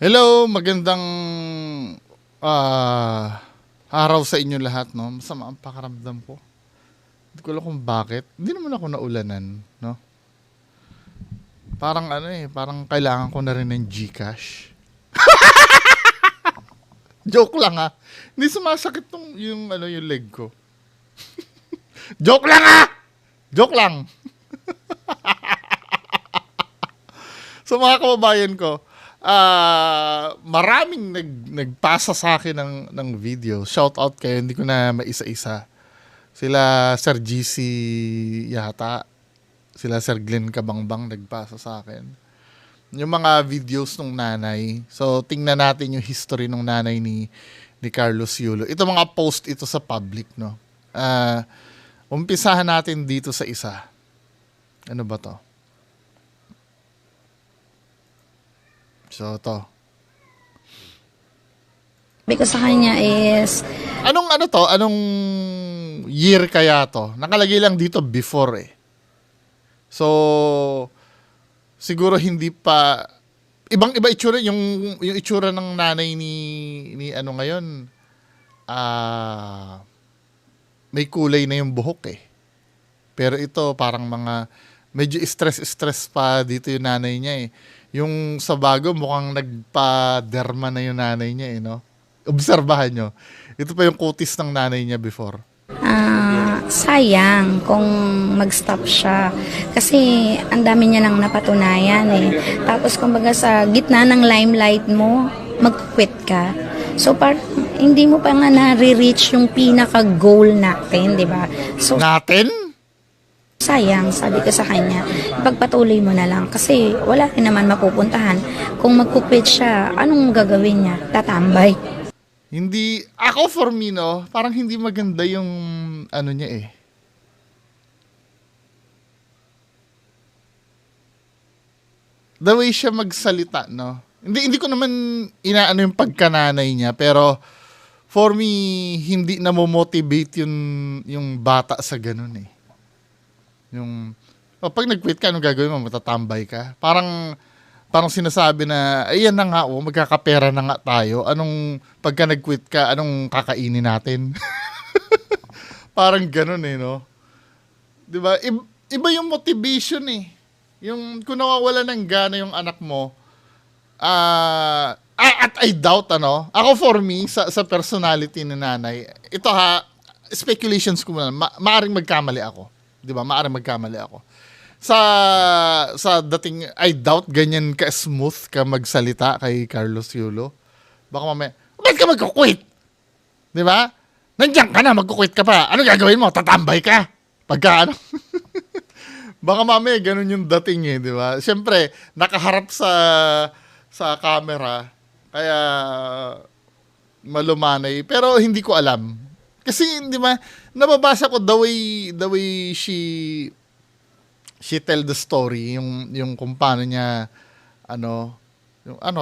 Hello, magandang araw sa inyo lahat, no? Masama ang pakiramdam ko. Hindi ko alam kung bakit. Hindi naman ako naulanan, no? Parang parang kailangan ko na rin ng GCash. Joke lang ah. Hindi sumasakit yung leg ko. Joke lang ah! Joke lang. So mga kababayan ko, maraming nagpasa sa akin ng video. Shout out kayo, hindi ko na maisa-isa. Sila Sir GC yata, sila Sir Glenn Kabangbang nagpasa sa akin. Yung mga videos ng nanay. So tingnan natin yung history ng nanay ni Carlos Yulo. Ito mga post ito sa public, no. Umpisahan natin dito sa isa. Ano ba to? So, to. Sabi ko sa kanya is, Anong year kaya to? Nakalagay lang dito before eh. So, siguro hindi pa, ibang-iba itsura, yung itsura ng nanay ni ano ngayon, may kulay na yung buhok eh. Pero ito, parang medyo stress pa dito yung nanay niya eh. Yung sa bago, mukhang nagpa-derma na yung nanay niya eh, no? Obserbahan nyo. Ito pa yung kutis ng nanay niya before. sayang kung mag-stop siya. Kasi ang dami niya nang napatunayan eh. Tapos kumbaga sa gitna ng limelight mo, mag-quit ka. So parang hindi mo pa nga na-reach yung pinaka-goal natin, di ba? So Natin? sayang, sabi ko sa kanya, pagpatuloy mo na lang kasi wala rin naman mapupuntahan. Kung mag-quit siya, anong gagawin niya? Tatambay. Hindi, ako for me, no, parang hindi maganda yung ano niya eh. The way siya magsalita, no. Hindi ko naman inaano yung pagkananay niya, pero for me, hindi na motivate yung bata sa ganun eh. Yung, pag nag-quit ka, anong gagawin mo? Matatambay ka? Parang sinasabi na, ayan na nga, magkakapera na nga tayo. Pagka nag-quit ka, anong kakainin natin? Parang ganun eh, no? Diba? Iba yung motivation eh. Yung, kung nawawala ng gana yung anak mo, at I doubt, ako for me, sa personality ni nanay, ito ha, speculations ko muna, maaring magkamali ako. Diba? Maaring magkamali ako. Sa dating, I doubt ganyan ka-smooth ka magsalita kay Carlos Yulo. Baka mamaya, ba't ka magkukwit? Diba? Nandiyan ka na, magkukwit ka pa. Ano gagawin mo? Tatambay ka? Pagka ano? Baka mamaya ganun yung dating eh, diba? Siyempre, nakaharap sa camera, kaya malumanay. Pero hindi ko alam. Kasi, di ba, nababasa ko the way she tell the story, yung kung paano niya,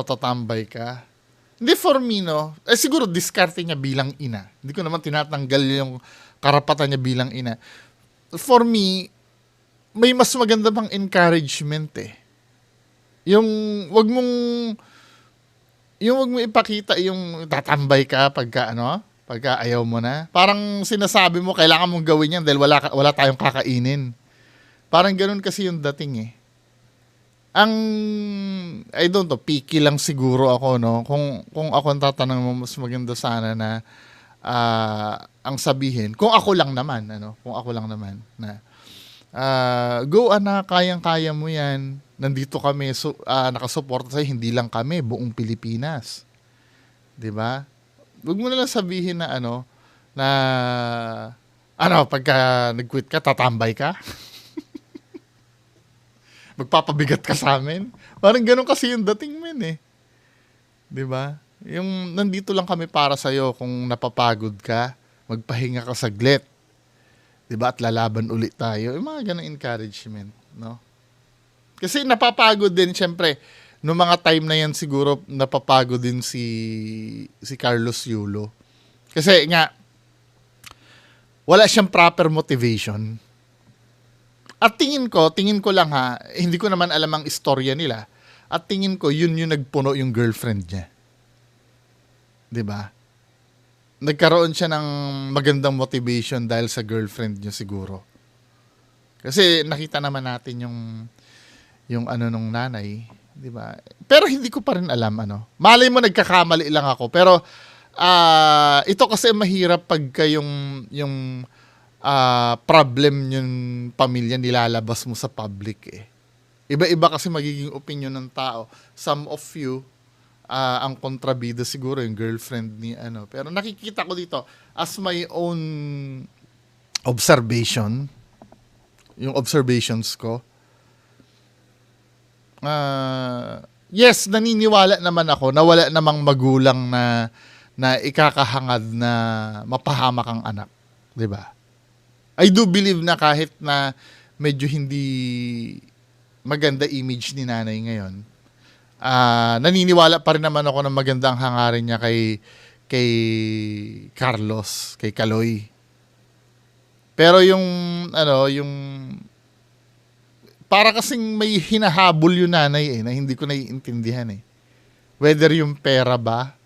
tatambay ka. Hindi for me, no? Siguro diskarte niya bilang ina. Hindi ko naman tinatanggal yung karapatan niya bilang ina. For me, may mas maganda pang encouragement eh. Yung wag mong ipakita yung tatambay ka pagka ayaw mo na. Parang sinasabi mo kailangan mong gawin yan dahil wala tayong kakainin. Parang ganun kasi yung dating eh. I don't know, picky lang siguro ako, no? Kung ako ang tatanong mo, mas maganda sana na ang sabihin, kung ako lang naman, na go anak, kayang-kaya mo yan. Nandito kami, nakasuporta sa'yo, hindi lang kami, buong Pilipinas. 'Di ba? Huwag mo na lang sabihin na pagka nag-quit ka, tatambay ka. Magpapabigat ka sa amin. Parang ganun kasi yung dating men eh. 'Di ba? Yung nandito lang kami para sa'yo kung napapagod ka, magpahinga ka saglit. 'Di ba? At lalaban ulit tayo. Yung mga ganung encouragement, no? Kasi napapagod din syempre. Noong mga time na yan siguro napapagod din si Carlos Yulo. Kasi nga wala siyang proper motivation. At tingin ko lang ha, hindi ko naman alam ang istorya nila. At tingin ko, yun yung nagpuno yung girlfriend niya. 'Di ba? Nagkaroon siya ng magandang motivation dahil sa girlfriend niya siguro. Kasi nakita naman natin yung ano nung nanay, 'di ba? Pero hindi ko pa rin alam ano. Malay mo nagkakamali lang ako, pero ito kasi mahirap pagka yung problem yung pamilya nilalabas mo sa public eh. Iba-iba kasi magiging opinion ng tao. Some of you ang kontrabida siguro yung girlfriend ni ano. Pero nakikita ko dito as my own observation, yung observations ko. Yes, naniniwala naman ako na wala namang magulang na ikakahangad na mapahamak ang anak, 'di ba? I do believe na kahit na medyo hindi maganda image ni nanay ngayon, naniniwala pa rin naman ako na magandang hangarin niya kay Carlos, kay Kaloy. Pero yung para kasing may hinahabol yung nanay na hindi ko naiintindihan eh. Whether yung pera ba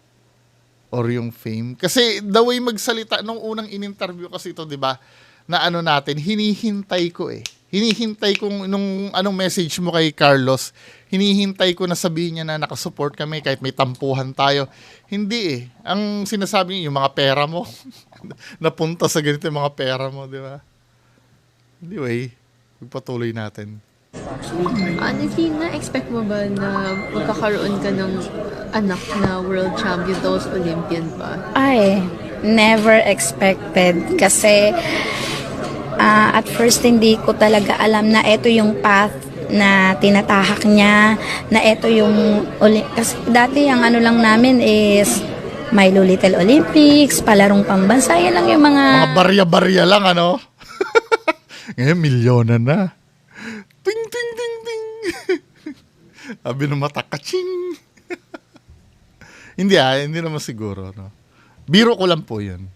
or yung fame. Kasi the way magsalita nung unang in-interview kasi ito, 'di ba? Na ano natin, hinihintay ko eh. Hinihintay ko nung anong message mo kay Carlos, hinihintay ko na sabihin niya na nakasupport kami kahit may tampuhan tayo. Hindi eh. Ang sinasabi niya, yung mga pera mo, napunta sa ganito yung mga pera mo, di ba? Anyway, magpatuloy natin. Na-expect mo ba na magkakaroon ka ng anak na world champion, tapos Olympian pa? Ay, never expected. Kasi at first hindi ko talaga alam na ito yung path na tinatahak niya, na ito yung kasi dati ang ano lang namin is Milo Little Olympics, palarong pambansa, yan lang yung mga barya-barya lang, ano? Ngayon, milyonan na. Ting, ting, ting, ting. Sabi ng mata, kaching. Hindi naman siguro, no? Biro ko lang po yun.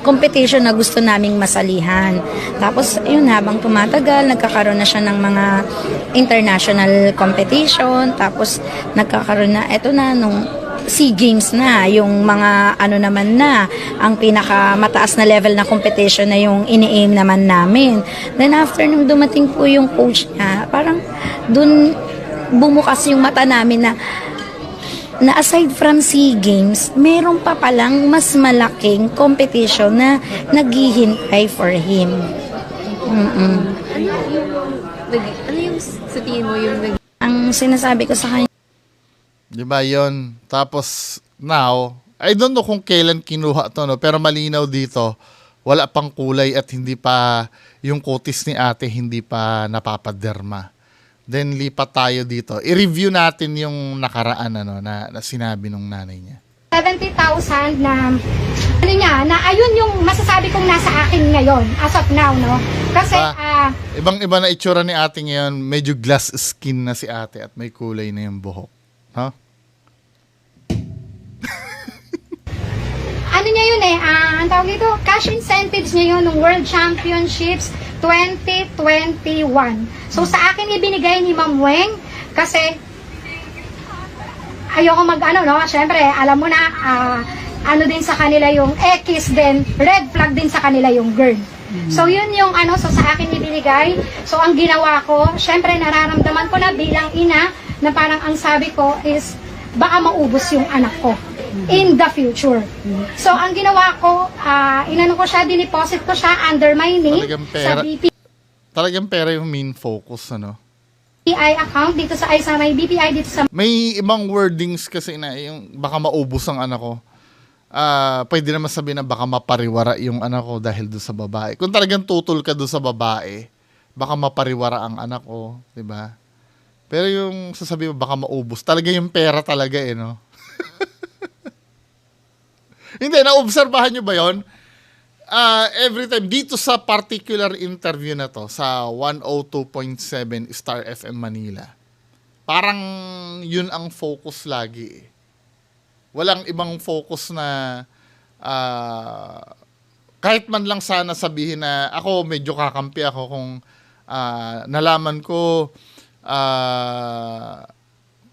competition na gusto naming masalihan. Tapos, yun, habang tumatagal, nagkakaroon na siya ng mga international competition. Tapos, nagkakaroon na, eto na, nung SEA Games na, yung mga ano naman na, ang pinakamataas na level na competition na yung ini-aim naman namin. Then, after nung dumating po yung coach niya, parang dun bumukas yung mata namin na aside from SEA Games, meron pa palang mas malaking competition na naghihintay for him. Ano yung sa tingin mo yung Ang sinasabi ko sa kanya, Di ba yun? Tapos, now, I don't know kung kailan kinuha to, no? Pero malinaw dito, wala pang kulay at hindi pa, yung kutis ni ate hindi pa napapaderma. Then, lipat tayo dito. I-review natin yung nakaraan na sinabi nung nanay niya. 70,000 na ano niya, na ayun yung masasabi kong nasa akin ngayon as of now, no? Kasi Ibang-iba na itsura ni ate ngayon, medyo glass skin na si ate at may kulay na yung buhok. Huh? ano niya yun ang tawag dito, cash incentives niya yun ng World Championships 2021. So sa akin ibinigay ni Ma'am Weng kasi ayoko syempre alam mo na ano din sa kanila yung X din, red flag din sa kanila yung girl. So yun yung so sa akin ibinigay. So ang ginawa ko, syempre nararamdaman ko na bilang ina na parang ang sabi ko is baka maubos yung anak ko in the future. So ang ginawa ko, inano ko siya, dineposit ko siya under my name sa BPI Talagang pera yung main focus, ano? account dito sa may BPI dito sa May ibang wordings kasi na yung baka maubos ang anak ko. Pwede naman sabihin na baka mapariwara yung anak ko dahil doon sa babae. Kung talagang tutol ka doon sa babae, baka mapariwara ang anak ko, 'di ba? Pero yung sasabihin mo baka maubos, talaga yung pera talaga no? Hindi, naobserbahan nyo ba yon? Every time, dito sa particular interview na to, sa 102.7 Star FM Manila, parang yun ang focus lagi. Walang ibang focus na kahit man lang sana sabihin na ako medyo kakampi ako kung nalaman ko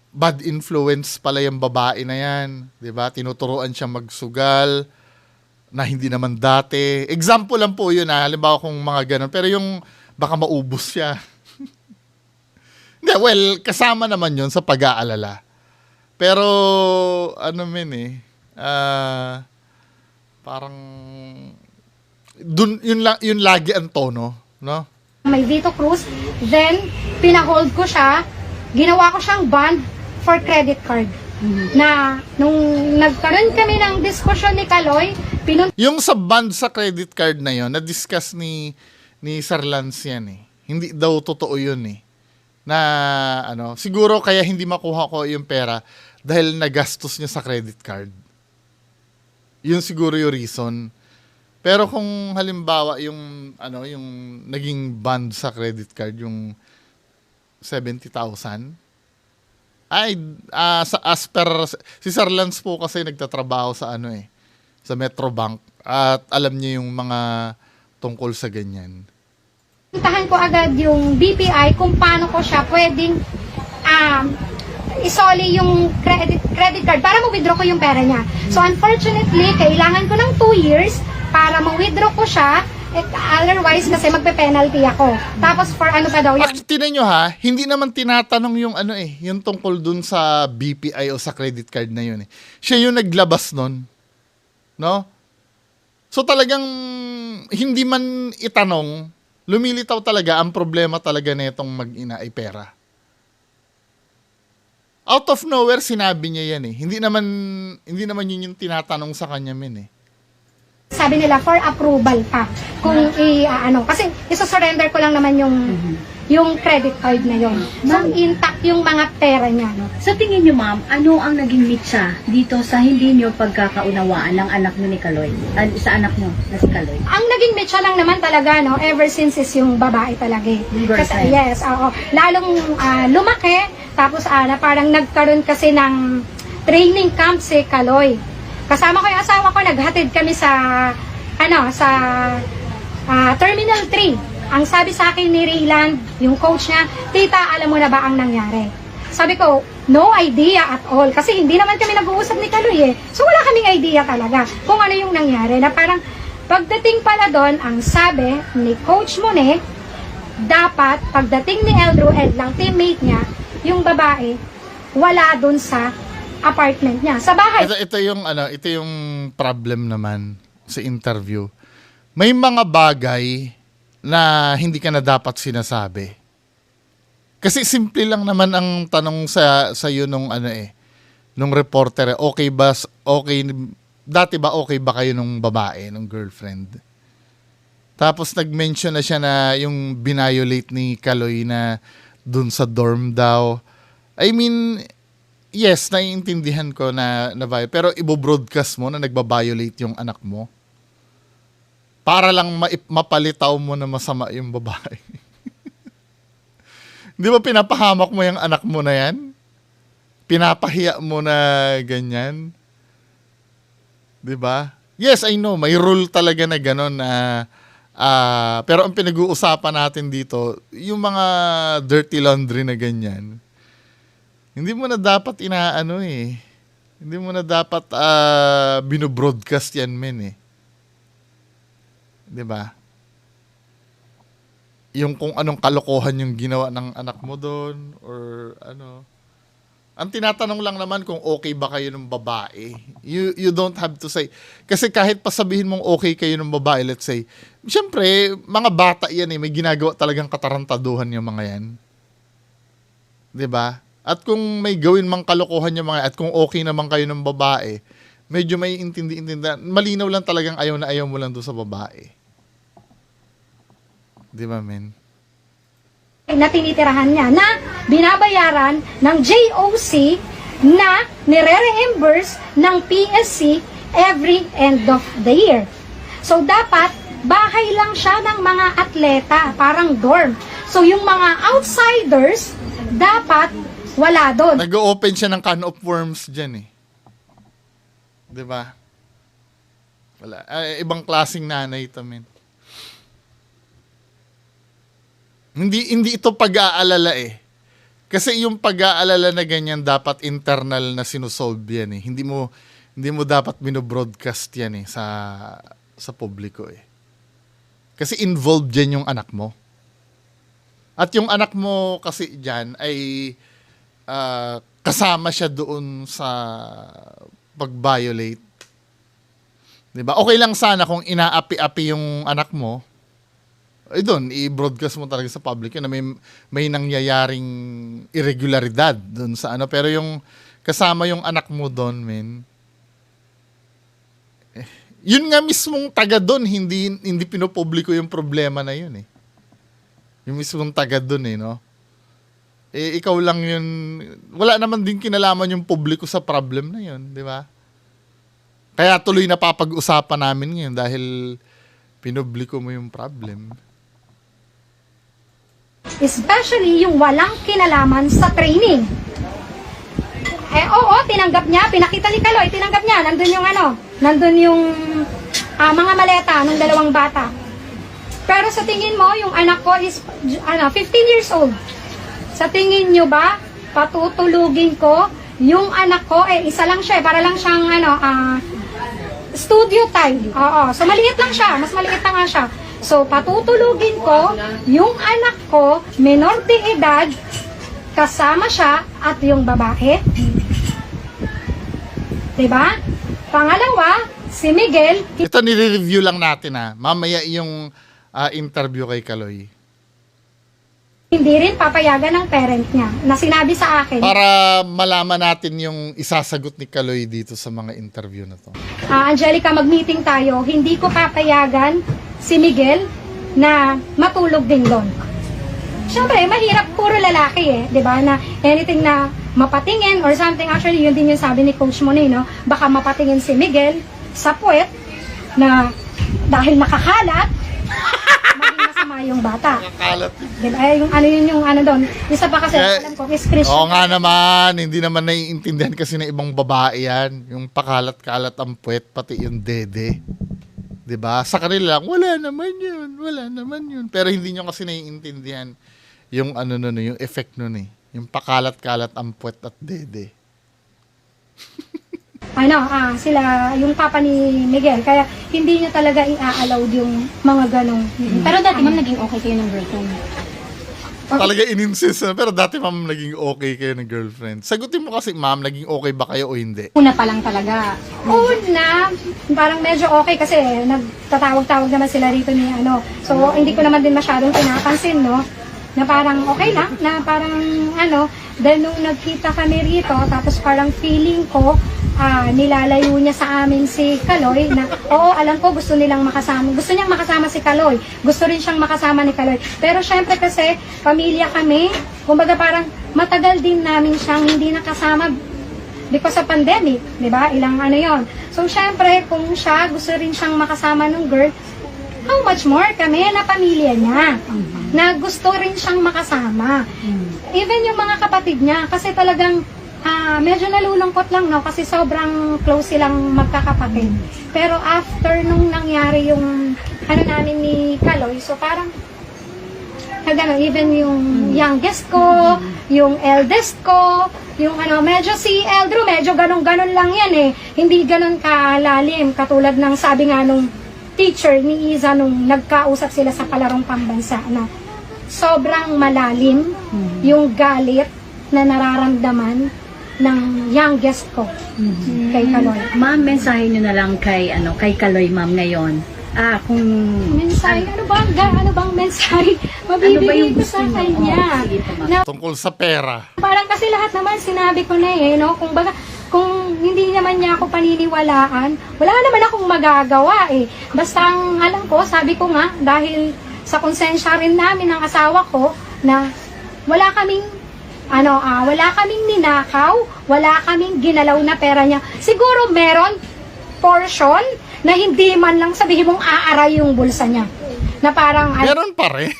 bad influence pala yung babae na yan, 'di ba? Tinuturuan siya magsugal na hindi naman dati. Example lang po 'yun, halimbawa kung mga ganun, pero yung baka maubos siya. Hindi, well, kasama naman 'yun sa pag-aalala. Pero ano parang yun lagi ang tono, no? May Vito Cruz, then pinahold ko siya, ginawa ko siyang bond for credit card. Na nung nagkaroon kami ng diskusyon ni Kaloy, Yung sa band sa credit card na yon, na-discuss ni Sir Lance yan eh. Hindi daw totoo yun eh. Na siguro kaya hindi makuha ko yung pera dahil nagastos niya sa credit card. Yun siguro yung reason. Pero kung halimbawa yung yung naging band sa credit card yung 70,000, ay as per si Sir Lance po kasi nagtatrabaho sa sa Metrobank at alam niya yung mga tungkol sa ganyan. pinuntahan ko agad yung BPI kung paano ko siya pwedeng isoli yung credit card para ma-withdraw ko yung pera niya. So unfortunately, kailangan ko ng 2 years para ma-withdraw ko siya. Otherwise, kasi magpe-penalty ako. Tapos for ano pa daw yun? Tinan nyo ha, hindi naman tinatanong yung yung tungkol dun sa BPI o sa credit card na yun eh. Siya yung naglabas nun. No? So talagang hindi man itanong, lumilitaw talaga ang problema talaga nitong mag-ina ay pera. Out of nowhere sinabi niya yan eh. Hindi naman yun yung tinatanong sa kanya eh. Sabi nila for approval pa. Kung kasi iso-surrender ko lang naman yung credit card na yon. So intact yung mga pera niya. Sa tingin niyo, ma'am, ano ang naging mitsa dito sa hindi niyo pagkakaunawaan ng anak niyo ni Kaloy? Sa anak niyo na si Kaloy? Ang naging mecha lang naman talaga, no, ever since is yung babae talaga. Yung Kasi, girlfriend. yes, oo. Lalong lumaki, tapos na parang nagkaroon kasi ng training camp si Kaloy. Kasama ko yung asawa ko, naghatid kami sa Terminal 3. Ang sabi sa akin ni Rayland, yung coach niya, tita, alam mo na ba ang nangyari? Sabi ko, no idea at all. Kasi hindi naman kami nag-uusap ni Kaloy eh. So wala kaming idea talaga kung ano yung nangyari. Na parang pagdating pala doon, ang sabi ni Coach Monet, dapat pagdating ni Eldro lang, teammate niya, yung babae, wala doon sa apartment niya. Sa bahay. Ito yung problem naman sa interview. May mga bagay na hindi ka na dapat sinasabi. Kasi simple lang naman ang tanong sa iyo nung nung reporter, dati ba okay ba kayo nung babae, nung girlfriend? Tapos nag-mention na siya na yung binayolate ni Kaloy na dun sa dorm daw. I mean, yes, naiintindihan ko na pero ibo-broadcast mo na nagbabiolate yung anak mo para lang mapalitaw mo na masama yung babae. Di ba pinapahamak mo yung anak mo na yan? Pinapahiya mo na ganyan? Di ba? Yes, I know, may rule talaga na gano'n na pero ang pinag-uusapan natin dito, yung mga dirty laundry na ganyan, hindi mo na dapat Hindi mo na dapat binobroadcast yan, men eh. 'Di ba? Yung kung anong kalokohan yung ginawa ng anak mo doon or ano. Ang tinatanong lang naman kung okay ba kayo ng babae. You don't have to say. Kasi kahit pa sabihin mong okay kayo ng babae, let's say, syempre, mga bata yan eh. May ginagawa talagang katarantaduhan yung mga yan. 'Di ba? At kung may gawin mang kalokohan yung mga at kung okay naman kayo ng babae, medyo may intindi-intindihan. Malinaw lang talagang ayaw na ayaw mo lang doon sa babae. Di ba, men? Na tinitirahan niya na binabayaran ng JOC na nire-reimburse ng PSC every end of the year. So dapat bahay lang siya ng mga atleta, parang dorm. So yung mga outsiders dapat wala doon. Nag-open siya ng can of worms dyan eh. Di ba? Wala. Ibang klaseng nanay ito, men. Hindi ito pag-aalala eh. Kasi yung pag-aalala na ganyan, dapat internal na sinusolve yan eh. Hindi mo dapat binobroadcast yan eh sa publiko eh. Kasi involved dyan yung anak mo. At yung anak mo kasi dyan ay kasama siya doon sa pag-violate. Diba? Okay lang sana kung inaapi-api yung anak mo, doon, i-broadcast mo talaga sa public na may nangyayaring irregularidad doon sa ano. Pero yung kasama yung anak mo doon, men, yun nga mismong taga doon, hindi pinopubliko yung problema na yun eh. Yung mismong taga doon eh, no? Ikaw lang yun, wala naman din kinalaman yung publiko sa problem na yun, di ba? Kaya tuloy na papag-usapan namin ngayon dahil pinublico mo yung problem. Especially yung walang kinalaman sa training. Oo, tinanggap niya, pinakita ni Kaloy, tinanggap niya, nandun yung mga maleta ng dalawang bata. Pero sa tingin mo, yung anak ko is 15 years old. Sa tingin nyo ba, patutulugin ko yung anak ko, isa lang siya, para lang siyang studio time. Oo, so maliit lang siya, mas maliit na nga siya. So, patutulugin ko yung anak ko, menor de edad, kasama siya at yung babae. Diba? Pangalawa, si Miguel. Ito nire-review lang natin mamaya yung interview kay Kaloy. Hindi rin papayagan ng parent niya na sinabi sa akin. Para malaman natin yung isasagot ni Kaloy dito sa mga interview na to. Angelica, mag-meeting tayo. Hindi ko papayagan si Miguel na matulog din doon. Siyempre, mahirap, puro lalaki eh. 'Di ba? Na anything na mapatingin or something. Actually, yun din yung sabi ni Coach Monet, no? Baka mapatingin si Miguel sa puwet na dahil nakakalat, maging masama yung bata. Nakakalat. Diba? Yung ano doon. Isa pa kasi, alam ko, is Christian. Oo nga naman, hindi naman naiintindihan kasi ng ibang babae yan. Yung pakalat-kalat ang puwet, pati yung dede. 'Di ba? Sa kanila lang, wala naman yun. Pero hindi nyo kasi naiintindihan yung yung effect nun eh. Yung pakalat-kalat ang puwet at dede. Sila, yung papa ni Miguel, kaya hindi niya talaga i-allowed yung mga ganong. Pero dati ma'am, naging okay kayo ng girlfriend. Talaga in-insist na, pero dati ma'am naging okay kayo ng girlfriend. Sagutin mo kasi ma'am, naging okay ba kayo o hindi? Una pa lang talaga. Una, parang medyo okay kasi nagtatawag-tawag naman sila rito ni So, hindi ko naman din masyadong pinapansin, no? Na parang okay lang, na parang dahil nung nagkita kami rito, tapos parang feeling ko, nilalayo niya sa amin si Kaloy na, oo, alam ko gusto niyang makasama si Kaloy. Gusto rin siyang makasama ni Kaloy. Pero syempre kasi, pamilya kami, kumbaga parang matagal din namin siyang hindi nakasama because of pandemic, di ba? Ilang yon. So syempre, kung siya gusto rin siyang makasama ng girl, how much more kami na pamilya niya na gusto rin siyang makasama. Even yung mga kapatid niya, kasi talagang medyo nalulungkot lang, no? Kasi sobrang close silang magkakapatid. Pero after nung nangyari yung namin ni Kaloy, so parang even yung youngest ko, yung eldest ko, yung medyo si Eldro, medyo ganon-ganon lang yan eh. Hindi ganon kalalim, katulad ng sabi nga nung teacher ni Iza nung nagkausap sila sa palarong pambansa na sobrang malalim yung galit na nararamdaman ng youngest ko kay Kaloy. Ma'am, mensahe nyo na lang kay Kaloy ma'am ngayon. Kung Mensahe, ano bang mensahe mabibigay ko sa kanya? Na, Tungkol sa pera. parang kasi lahat naman sinabi ko na no? Kung hindi naman niya ako paniniwalaan, wala naman akong magagawa eh. Basta ang alam ko, sabi ko nga, dahil sa konsensya rin namin ng asawa ko, na wala kaming ninakaw, wala kaming ginalaw na pera niya. Siguro meron portion na hindi man lang sabihin mong aaray yung bulsa niya. Na parang, Meron pa rin.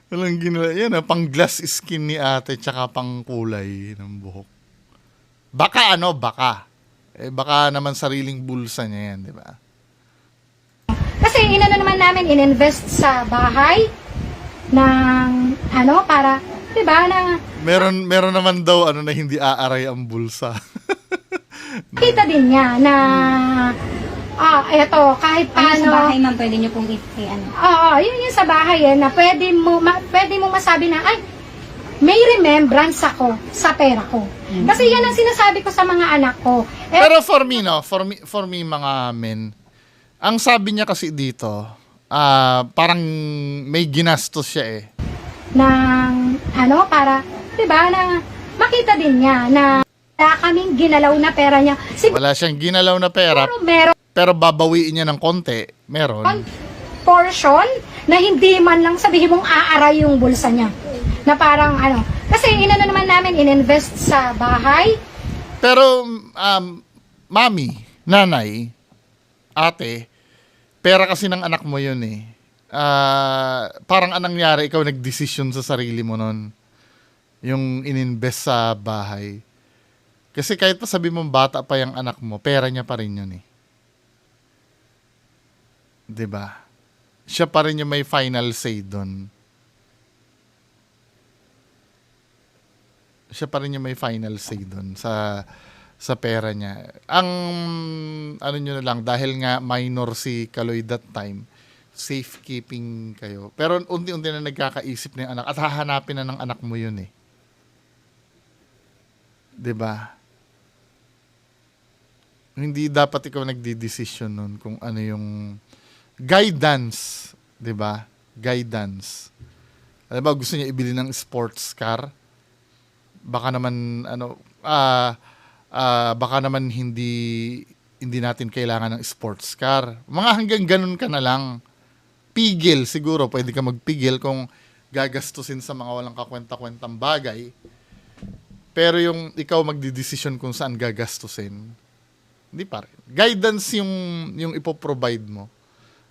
Walang ginawa. Yan pang glass skin ni ate tsaka pang kulay ng buhok. Baka. Baka naman sariling bulsa niya yan, di ba? kasi naman namin, ininvest sa bahay, ng para 'di ba na Meron naman daw na hindi aaray ang bulsa. kita din niya na eto kahit Ano sa paano bahay ma'am, pwede niyo pong ano? Oo, yun yung sa bahay na pwede mo masabi na ay may remembrance ako sa pera ko. Kasi yan ang sinasabi ko sa mga anak ko. Pero for me mga men, ang sabi niya kasi dito, parang may ginastos siya eh. Ng para 'di ba na makita din niya na wala kaming ginalaw na pera niya. Siguro Wala siyang ginalaw na pera, meron pero babawiin niya ng konti. Meron. portion na hindi man lang sabihin mong aaray yung bulsa niya. Na parang kasi naman namin ininvest sa bahay. Pero, mami, nanay, ate, pera kasi ng anak mo yun eh. Parang anong nangyari, ikaw nagdesisyon sa sarili mo nun. Yung ininvest sa bahay. Kasi kahit pa sabi mong bata pa yung anak mo, pera niya pa rin yun eh. 'Di ba? Siya pa rin yung may final say doon. Siya pa rin yung may final say doon sa pera niya. Ang nyo na lang, dahil nga minor si Kaloy that time, safekeeping kayo. Pero unti-unti na nagkakaisip na yung anak at hahanapin na ng anak mo yun eh. 'Di ba? Hindi dapat ikaw nagdi-decision nun kung ano yung guidance, 'di ba? Guidance. Alam ba, gusto niya ibili ng sports car? Baka naman baka naman hindi natin kailangan ng sports car. Mga hanggang ganun ka na lang. Pigil siguro, pwede ka magpigil kung gagastusin sa mga walang kakwenta-kwentang bagay. Pero yung ikaw magdidesisyon kung saan gagastusin, hindi pa rin. Guidance yung ipoprovide mo.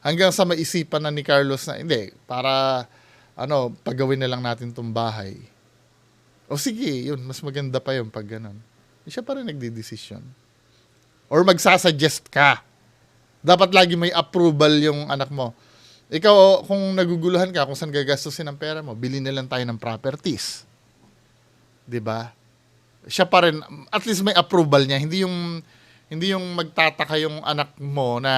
Hanggang sa maisipan na ni Carlos na, hindi, para, paggawin na lang natin tong bahay. O sige, yun, mas maganda pa yun pag ganun. Siya pa rin nagdidesisyon. Or magsasuggest ka. Dapat lagi may approval yung anak mo. Ikaw, kung naguguluhan ka kung saan gagastusin ang pera mo, bili na lang tayo ng properties. 'Di ba? Siya pa rin, at least may approval niya. Hindi yung magtataka yung anak mo na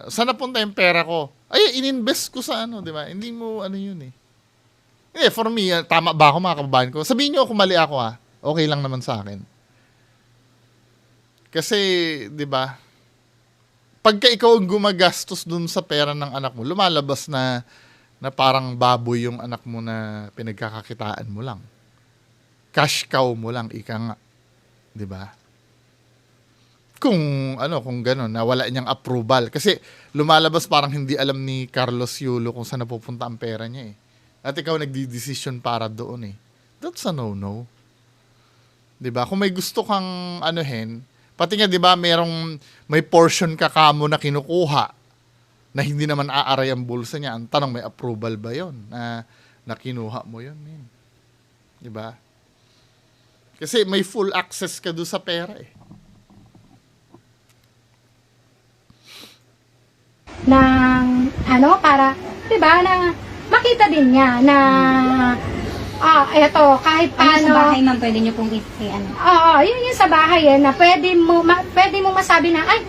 saan napunta yung pera ko? Ay, ininvest ko sa 'di ba? Hindi mo yun eh. For me, tama ba ako mga kababayan ko? Sabihin niyo kung mali ako okay lang naman sa akin. Kasi, 'di ba? Pagka ikaw ang gumagastos dun sa pera ng anak mo, lumalabas na parang baboy yung anak mo na pinagkakakitaan mo lang. Cash cow mo lang, ika nga. 'Di ba? Kung gano'n, na wala niyang approval. Kasi lumalabas parang hindi alam ni Carlos Yulo kung saan napupunta ang pera niya eh. At ikaw nagdi-decision para doon eh. That's a no-no. 'Di ba? Kung may gusto kang pati nga 'di ba, may portion ka kamo na kinukuha na hindi naman aaray ang bulsa niya. Ang tanong, may approval ba 'yon na kinuha mo 'yon, man? 'Di ba? Kasi may full access ka do sa pera eh. Ng para 'di ba na makita din niya na eto kahit Ano sa paano bahay ma'am, pwede niyo pong ano? Oo, yun yung sa bahay na pwede mo masabi na ay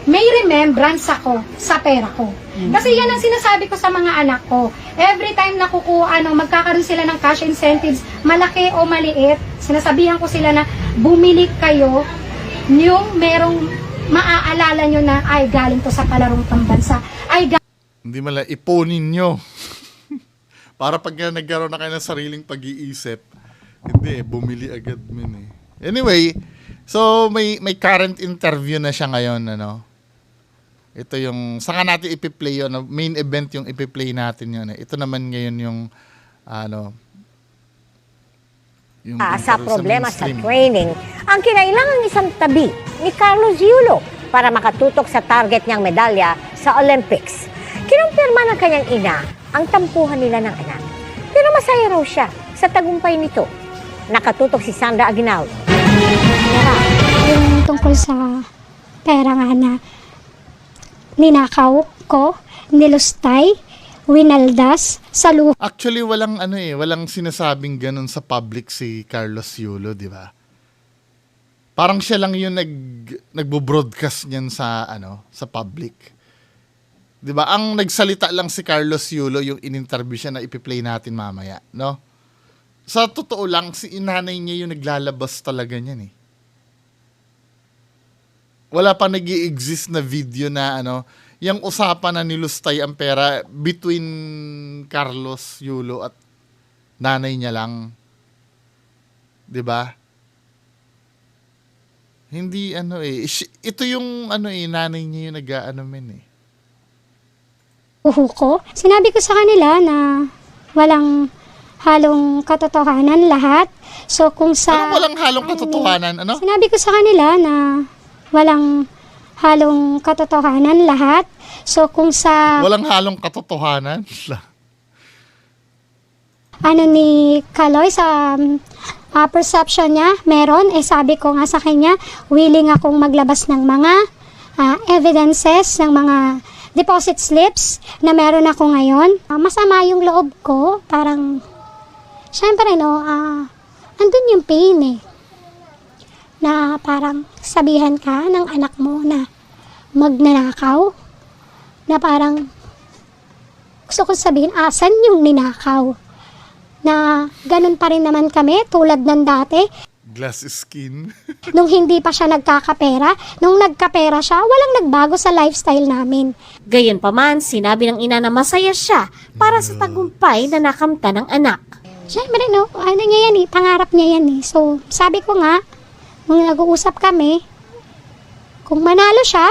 may remembrance ako sa pera ko. Kasi yan ang sinasabi ko sa mga anak ko. Every time na magkakaroon sila ng cash incentives, malaki o maliit, sinasabihan ko sila na bumili kayo yung merong maaalala nyo na ay galing to sa palarong pambansa. Hindi mala iponin nyo. Para pag nagkaroon na kayo ng sariling pag-iisip, hindi, bumili agad min eh. Anyway, so may current interview na siya ngayon, Ito yung, saka natin ipi-play yun, main event yung ipi-play natin yun. Ito naman ngayon yung, yung Sa problema sa mainstream. training, ang kinailangan isang tabi ni Carlos Yulo para makatutok sa target niyang medalya sa Olympics. Kinumpirma ng kanyang ina ang tampuhan nila ng anak. Pero masaya raw siya sa tagumpay nito. Nakatutok si Sandra Aguinaldo. Yung tungkol sa pera nga na ninakaw ko, nilustay, winaldas sa luha Actually, walang sinasabing ganun sa public si Carlos Yulo, di ba? Parang siya lang yung nagbo-broadcast niyan sa public. 'Di ba? Ang nagsalita lang si Carlos Yulo yung in-interview siya na ipi-play natin mamaya, no? Sa totoo lang, si inanay niya yung naglalabas talaga niyan eh. Wala pa nag-i-exist na video na yung usapan na nilustay ang pera between Carlos Yulo at nanay niya lang. 'Di ba? Hindi ito yung nanay niya yung ko. Sinabi ko sa kanila na walang halong katotohanan lahat. So kung sa walang halong katotohanan, Sinabi ko sa kanila na walang halong katotohanan lahat. So kung sa Walang halong katotohanan. ni Kaloy sa perception niya, meron. Sabi ko nga sa kanya, willing akong maglabas ng mga evidences, ng mga deposit slips na meron ako ngayon. Masama yung loob ko. Parang, syempre andun yung pain na parang sabihan ka ng anak mo na magnanakaw. Na parang, gusto ko sabihin, asan yung ninakaw? Na ganun pa rin naman kami, tulad ng dati. Glass skin. Nung hindi pa siya nagkakapera, nung nagkapera siya, walang nagbago sa lifestyle namin. Gayunpaman, sinabi ng ina na masaya siya para sa tagumpay na nakamta ng anak. Siyempre, niya yan pangarap niya yan So, sabi ko nga, nung nag-uusap kami, kung manalo siya,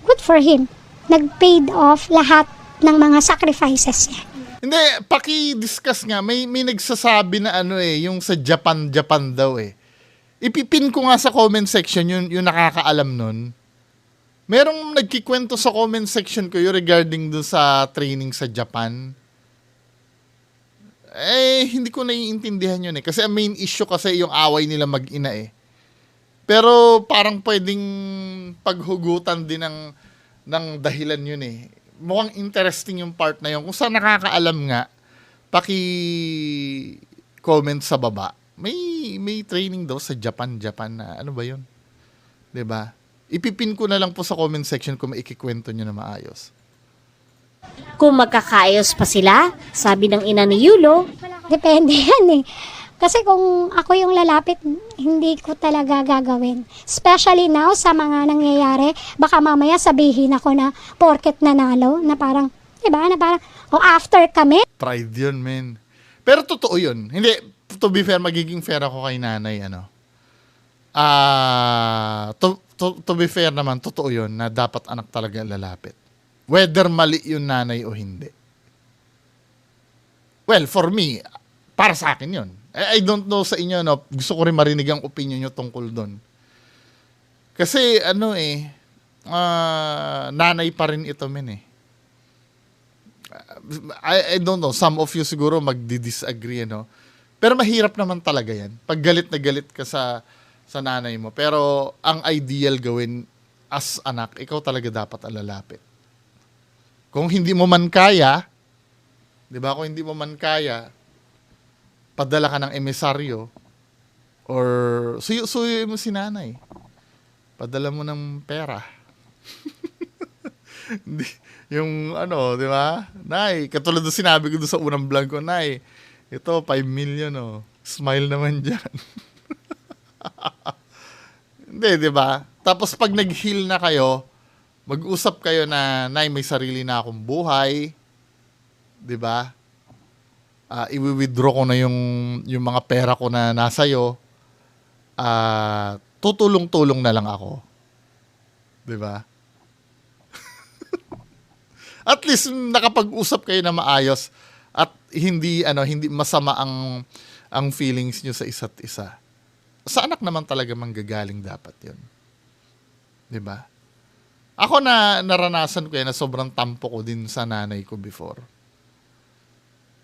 good for him. Nag-paid off lahat ng mga sacrifices niya. Hindi, paki-discuss nga. May nagsasabi na yung sa Japan daw Ipipin ko nga sa comment section yung nakakaalam nun. Merong nagkikwento sa comment section ko yung regarding dun sa training sa Japan. Hindi ko naiintindihan yun Kasi ang main issue kasi yung away nila mag-ina Pero parang pwedeng paghugutan din ng dahilan yun Mukhang interesting yung part na yun. Kung saan nakakaalam nga, paki-comment sa baba. May training daw sa Japan na ano ba yun? 'Di ba? Ipipin ko na lang po sa comment section kung maikikwento nyo na maayos. Kung magkakaayos pa sila, sabi ng ina ni Yulo, Depende yan Kasi kung ako yung lalapit, hindi ko talaga gagawin. Especially now sa mga nangyayari, baka mamaya sabihin ako na porket nanalo, na parang, diba, na parang, after kami. Pride yun, men. Pero totoo yun. Hindi, to be fair, magiging fair ako kay nanay, to be fair naman, totoo yun, na dapat anak talaga lalapit. Whether mali yung nanay o hindi. Well, for me, para sa akin yun. I don't know sa inyo, gusto ko rin marinig ang opinion nyo tungkol doon. Kasi, nanay pa rin ito, men I don't know, some of you siguro magdi-disagree, Pero mahirap naman talaga yan. Pag galit na galit ka sa nanay mo. Pero, ang ideal gawin as anak, ikaw talaga dapat alalapit. Kung hindi mo man kaya, di ba, kung hindi mo man kaya, padala ka ng emisaryo or suyo mo si nanay. Padala mo ng pera. Yung di ba? Nay, katulad ng sinabi ko doon sa unang vlog ko, Nay, ito 5 million Smile naman diyan. Hindi, di ba? Tapos pag nag-heal na kayo, mag-usap kayo na, Nay, may sarili na akong buhay. Di ba? I-withdraw ko na yung mga pera ko na nasa iyo. Tutulong-tulong na lang ako. 'Di ba? At least nakapag-usap kayo na maayos at hindi masama ang feelings niyo sa isa't isa. Sa anak naman talaga manggagaling dapat 'yon. 'Di ba? Ako na naranasan ko yan na sobrang tampo ko din sa nanay ko before.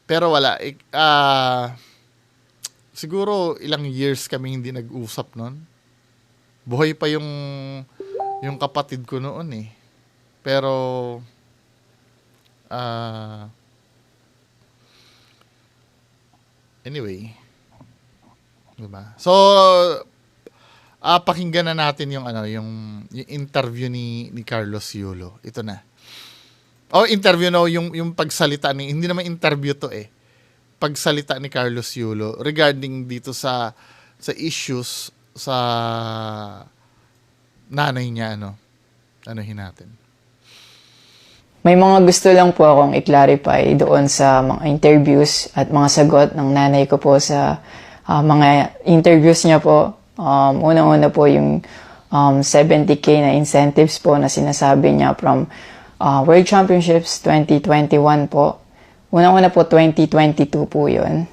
Pero wala. Siguro ilang years kami hindi nag-usap nun. Buhay pa yung kapatid ko noon Pero Anyway. Diba? So, pakinggan na natin yung interview ni Carlos Yulo. Ito na. Interview yung pagsalita hindi naman interview to pagsalita ni Carlos Yulo regarding dito sa issues sa nanay niya, anuhin natin. May mga gusto lang po akong i-clarify doon sa mga interviews at mga sagot ng nanay ko po sa mga interviews niya po. Unang-una po yung 70K na incentives po na sinasabi niya from World Championships 2021 po. Unang-una po 2022 po yun.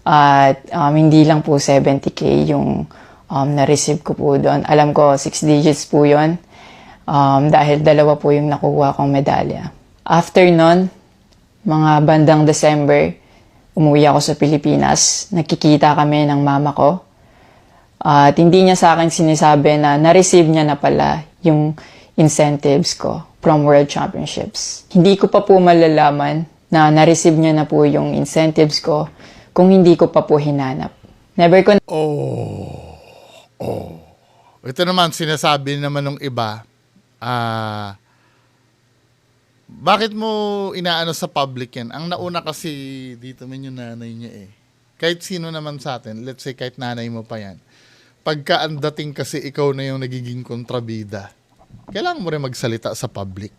At hindi lang po 70K yung na-receive ko po doon. Alam ko 6 digits po yun. Dahil 2 po yung nakuha kong medalya. After nun, mga bandang December, umuwi ako sa Pilipinas. Nakikita kami ng mama ko. At hindi niya sa akin sinasabi na na-receive niya na pala yung incentives ko from World Championships. Hindi ko pa po malalaman na na-receive niya na po yung incentives ko kung hindi ko pa po hinanap. Never ko Ito naman, sinasabi naman ng iba, bakit mo inaano sa public yan? Ang nauna kasi dito man yung nanay niya Kahit sino naman sa atin, let's say kahit nanay mo pa yan, pagka ang dating kasi ikaw na yung nagiging kontrabida, kailangan mo rin magsalita sa public.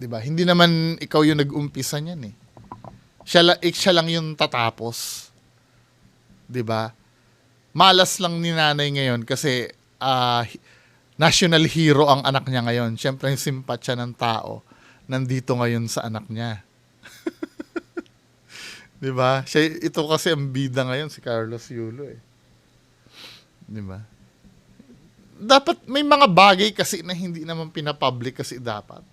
Diba? Hindi naman ikaw yung nag-umpisa niyan Siya lang yung tatapos. Diba? Malas lang ni nanay ngayon kasi national hero ang anak niya ngayon. Siyempre, yung simpatsya ng tao nandito ngayon sa anak niya. Diba? Ito kasi ang bida ngayon, si Carlos Yulo Diba? Dapat may mga bagay kasi na hindi naman pinapublic kasi dapat.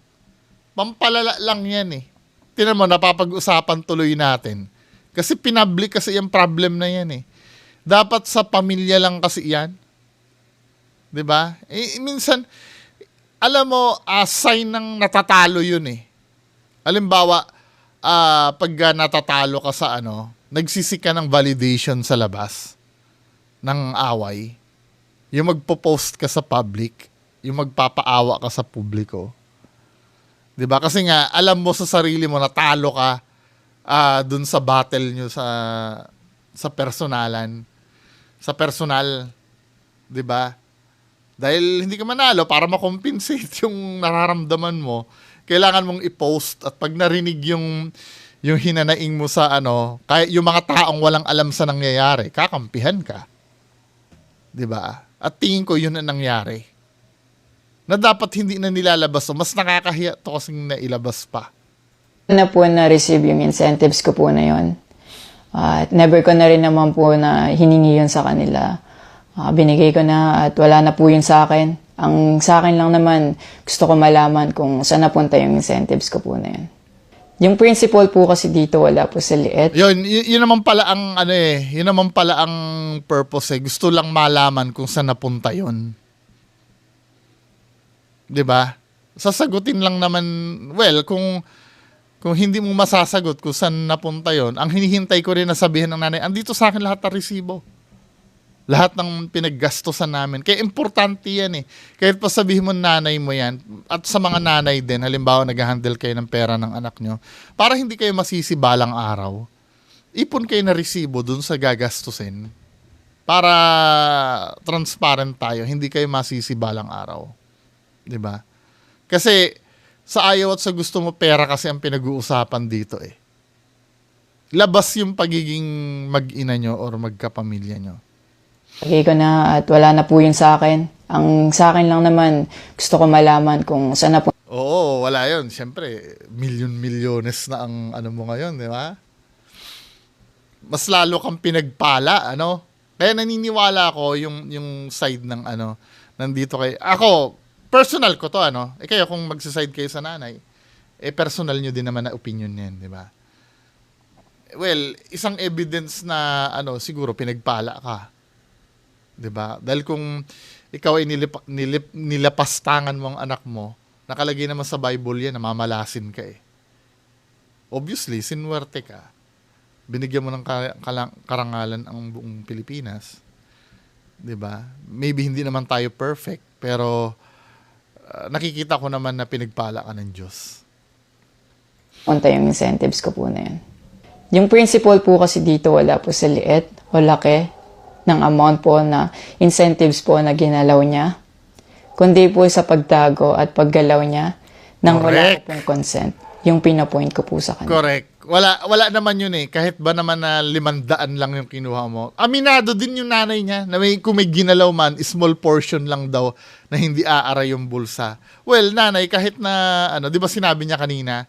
Pampalala lang yan Tinan mo, napapag-usapan tuloy natin. Kasi pinablik kasi yung problem na yan Dapat sa pamilya lang kasi yan. Diba? Minsan, alam mo, sign ng natatalo yun Halimbawa, pag natatalo ka sa nagsisik ka ng validation sa labas ng away, yung magpo-post ka sa public, yung magpapaawa ka sa publiko. Diba? Kasi nga, alam mo sa sarili mo, natalo ka dun sa battle nyo sa personalan. Sa personal. Diba? Dahil hindi ka manalo, para makompensate yung nararamdaman mo, kailangan mong i-post at pag narinig yung hinanaing mo sa kaya yung mga taong walang alam sa nangyayari, kakampihan ka. 'Di ba? At tingin ko yun ang nangyari. Na dapat hindi na nilalabas. Mas nakakahiya to kasing nailabas pa. na po na-receive yung incentives ko po na yun. At never ko na rin naman po na hiningi yun sa kanila. Binigay ko na at wala na po yun sa akin. Ang sa akin lang naman, gusto ko malaman kung saan napunta yung incentives ko po na yun. Yung principal po kasi dito, wala po sa liit. Yun naman pala ang yun naman pala ang purpose Gusto lang malaman kung saan napunta yun. 'Di ba? Sasagutin lang naman, kung hindi mo masasagot kung saan napunta yon, ang hinihintay ko rin na sabihin ng nanay, andito sa akin lahat ng resibo. Lahat ng pinaggastosan namin. Kaya importante yan Kahit pa sabihin mo nanay mo yan, at sa mga nanay din, halimbawa nag-handle kayo ng pera ng anak nyo, para hindi kayo masisi balang araw, ipon kayo na resibo dun sa gagastusin para transparent tayo, hindi kayo masisi balang araw. 'Di ba? Kasi sa ayaw at sa gusto mo pera kasi ang pinag-uusapan dito Labas yung pagiging mag-ina nyo or magkapamilya nyo. Lagay ko na at wala na po yun sa akin. Ang sa akin lang naman, gusto ko malaman kung saan na po. Oo, wala yun. Siyempre, milyon-milyones na ang mo ngayon, di ba? Mas lalo kang pinagpala, Kaya naniniwala ako yung side ng nandito kay... Ako, personal ko to, Kaya kung magsaside kayo sa nanay, personal nyo din naman na opinion yan, di ba? Well, isang evidence na, siguro pinagpala ka. 'Di ba? Dahil kung ikaw ay nilapastangan mo ang anak mo, nakalagay naman sa Bible yan, namamalasin ka Obviously, sinwerte ka. binigyan mo ng karangalan ang buong Pilipinas. 'Di ba? Maybe hindi naman tayo perfect, pero nakikita ko naman na pinagpala ka ng Diyos. Punta yung incentives ko po na yun. Yung principle po kasi dito wala po sa liit o laki ng amount po na incentives po na ginalaw niya, kundi po sa pagtago at paggalaw niya nang wala Correct. po pong consent. Yung pinapoint ko po sa kanya. Correct. Wala naman yun eh. Kahit ba naman na 500 lang yung kinuha mo. Aminado din yung nanay niya na kung may ginalaw man, small portion lang daw na hindi aaray yung bulsa. Well, nanay, kahit na, di ba sinabi niya kanina,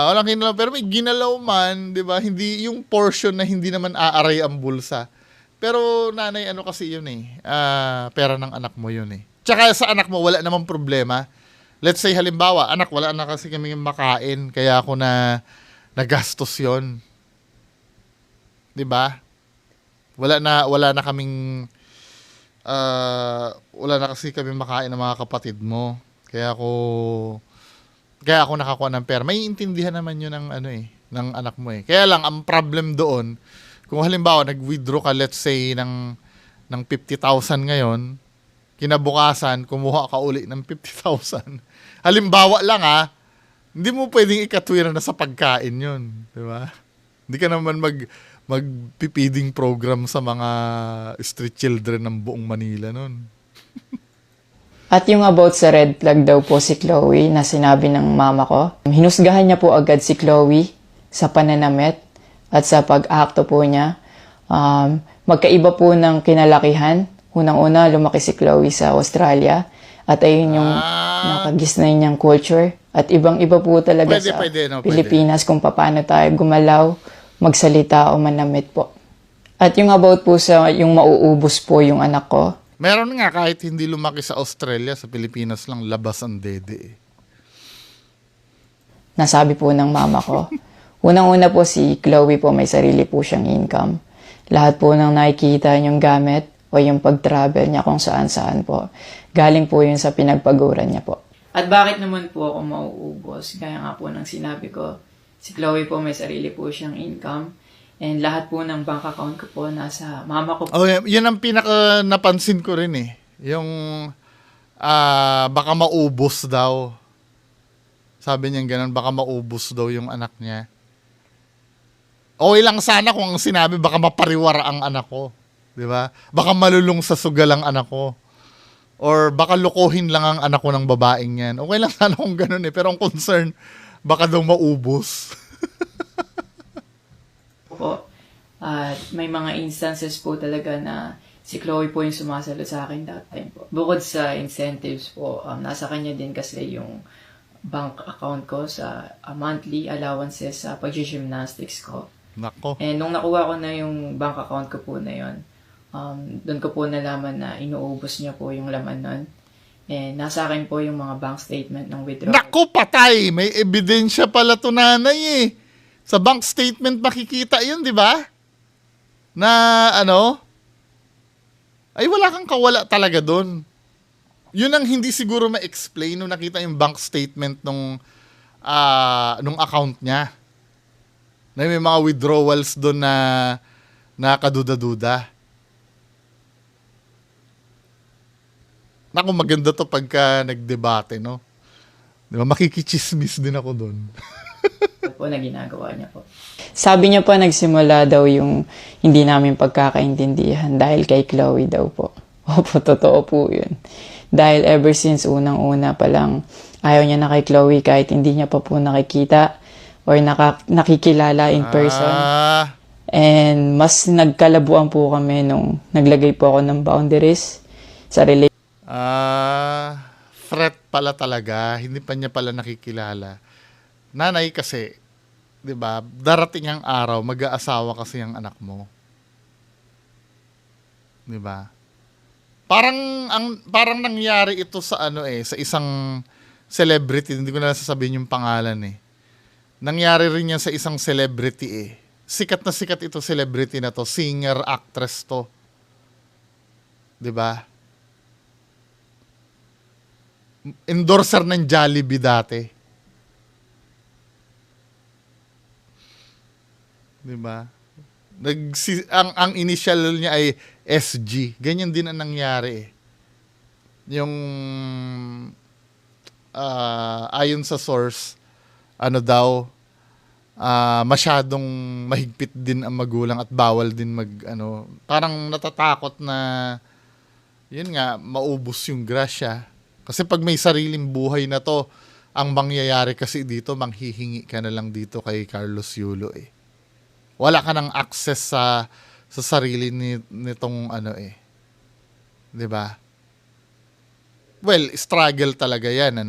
walang ginalaw, pero may ginalaw man, di ba, hindi, yung portion na hindi naman aaray ang bulsa. Pero nanay, kasi yun eh, pera ng anak mo yun eh. Tsaka sa anak mo, wala namang problema. Let's say, halimbawa, anak, wala na kasi kami makain, kaya ako na nagastos yon. 'Di ba? Wala na kaming wala na kasi kami makain ng mga kapatid mo. Kaya ako nakakuha ng pera. May intindihan naman 'yun ng ng anak mo eh. Kaya lang ang problem doon, kung halimbawa nag-withdraw ka let's say ng 50,000 ngayon, kinabukasan kumuha ka uli ng 50,000. Halimbawa lang hindi mo pwedeng ikatwiran na sa pagkain yun. Di ba? Hindi ka naman magpipiding program sa mga street children ng buong Manila nun. At yung about sa red flag daw po si Chloe na sinabi ng mama ko, hinusgahan niya po agad si Chloe sa pananamit at sa pag-akto po niya. Magkaiba po ng kinalakihan. Unang-una, lumaki si Chloe sa Australia at ayun yung nakagisnay niyang culture. At ibang-iba po talaga Pwede, Pilipinas kung paano tayo gumalaw, magsalita o manamit po. At yung about po sa yung mauubos po yung anak ko. Meron nga kahit hindi lumaki sa Australia, sa Pilipinas lang labas ang dede eh. Nasabi po ng mama ko. Unang-una po si Chloe po may sarili po siyang income. Lahat po ng nakikita niyong gamit o yung pag-travel niya kung saan-saan po. Galing po yun sa pinagpaguran niya po. At bakit naman po ako mauubos? Kaya nga po nang sinabi ko, si Chloe po may sarili po siyang income and lahat po ng bank account ko po nasa mama ko po. Oh, yan ang pinaka napansin ko rin eh. Yung baka maubos daw. Sabi niya ganun, baka maubos daw yung anak niya. Okay lang sana kung ang sinabi baka mapariwara ang anak ko. 'Di ba? Baka malulung sa sugal ang anak ko. Or baka lokohin lang ang anak ko ng babaeng yan. Okay lang sana kung ganun eh. Pero ang concern, baka daw maubos. Po. At may mga instances po talaga na si Chloe po yung sumasalo sa akin that time po. Bukod sa incentives po, nasa kanya din kasi yung bank account ko sa monthly allowances sa pag-gymnastics ko. Nako. And nung nakuha ko na yung bank account ko po na yun, doon ko po nalaman na inuubos niya po yung laman nun. And nasa akin po yung mga bank statement ng withdrawal. Nako, patay! May ebidensya pala to nanay eh. Sa bank statement makikita yun, di ba? Na ay wala kang kawala talaga doon. Yun ang hindi siguro ma-explain nung nakita yung bank statement nung account niya. Na may mga withdrawals doon na kaduda-duda. Naku, maganda to pagka nagdebate, no? Di ba? Makikichismis din ako doon. Po na ginagawa niya po. Sabi niya po nagsimula daw yung hindi namin pagkakaintindihan dahil kay Chloe daw po. Opo, totoo po yun. Dahil ever since unang-una pa lang, ayaw niya na kay Chloe kahit hindi niya pa po nakikita or nakikilala in person. And mas nagkalabuan po kami nung naglagay po ako ng boundaries sa relationship. Threat pala talaga. Hindi pa niya pala nakikilala. Nanay kasi, di ba, darating ang araw, mag-aasawa kasi ang anak mo. Di ba? Parang nangyari ito sa sa isang celebrity, hindi ko na sasabihin yung pangalan eh. Nangyari rin yan sa isang celebrity eh. Sikat na sikat ito celebrity na to, singer, actress to. 'Di ba? Endorser ng Jollibee dati. 'Di ba? Ang initial niya ay SG. Ganyan din ang nangyari. Yung ayon sa source, ano daw, masyadong mahigpit din ang magulang at bawal din parang natatakot na yun nga, maubos yung grasya. Kasi pag may sariling buhay na to, ang mangyayari kasi dito, manghihingi ka na lang dito kay Carlos Yulo eh. Wala ka ng access sa sarili nitong 'di ba? Well, struggle talaga 'yan,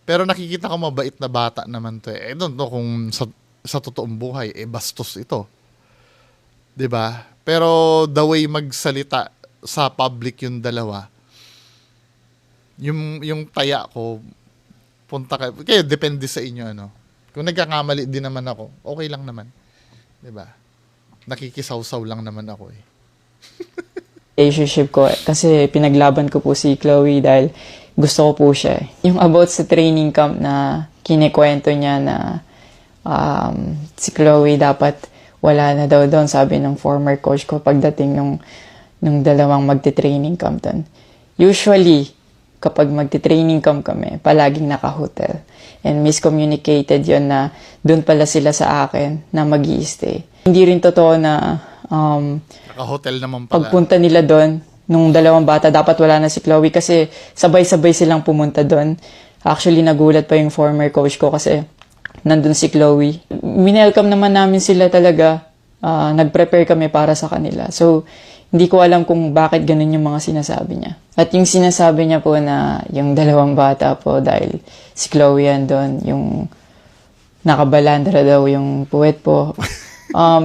Pero nakikita ko mabait na bata naman 'to eh. I don't know kung sa totoong buhay bastos ito. 'Di ba? Pero the way magsalita sa public yung dalawa, yung taya ko, punta kayo, depende sa inyo, Kung nagkakamali din naman ako, okay lang naman. 'Di ba? Nakikisaw-saw lang naman ako eh. Relationship ko kasi pinaglaban ko po si Chloe dahil gusto ko po siya. Yung about sa training camp na kinikwento niya na si Chloe dapat wala na daw doon, sabi ng former coach ko pagdating nung dalawang magte-training camp doon. Usually, kapag magte-training camp kami, palaging naka-hotel. And miscommunicated yon na doon pala sila sa akin na mag-i-stay. Hindi rin totoo na Naka-hotel naman pala. pagpunta nila doon, nung dalawang bata, dapat wala na si Chloe kasi sabay-sabay silang pumunta doon. Actually, nagulat pa yung former coach ko kasi nandun si Chloe. Minelcome naman namin sila talaga. Nag-prepare kami para sa kanila. So, hindi ko alam kung bakit ganun yung mga sinasabi niya. At yung sinasabi niya po na yung dalawang bata po dahil si Chloe andun, yung nakabalandra daw yung puwet po.